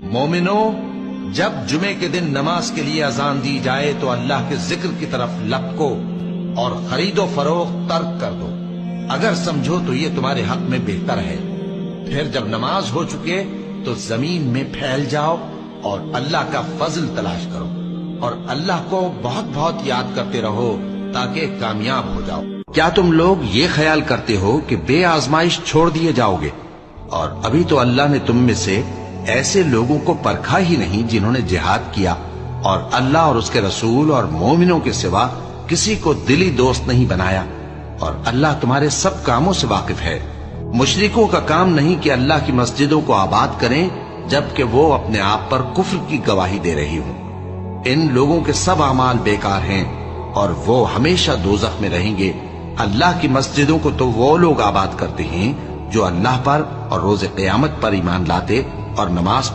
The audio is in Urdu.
مومنو، جب جمعے کے دن نماز کے لیے اذان دی جائے تو اللہ کے ذکر کی طرف لپکو اور خرید و فروخت ترک کر دو، اگر سمجھو تو یہ تمہارے حق میں بہتر ہے۔ پھر جب نماز ہو چکے تو زمین میں پھیل جاؤ اور اللہ کا فضل تلاش کرو، اور اللہ کو بہت بہت یاد کرتے رہو تاکہ کامیاب ہو جاؤ۔ کیا تم لوگ یہ خیال کرتے ہو کہ بے آزمائش چھوڑ دیے جاؤ گے؟ اور ابھی تو اللہ نے تم میں سے ایسے لوگوں کو پرکھا ہی نہیں جنہوں نے جہاد کیا، اور اللہ اور اس کے رسول اور مومنوں کے سوا کسی کو دلی دوست نہیں بنایا، اور اللہ تمہارے سب کاموں سے واقف ہے۔ مشرکوں کا کام نہیں کہ اللہ کی مسجدوں کو آباد کریں جبکہ وہ اپنے آپ پر کفر کی گواہی دے رہی ہوں۔ ان لوگوں کے سب اعمال بیکار ہیں اور وہ ہمیشہ دوزخ میں رہیں گے۔ اللہ کی مسجدوں کو تو وہ لوگ آباد کرتے ہیں جو اللہ پر اور روز قیامت پر ایمان لاتے اور نماز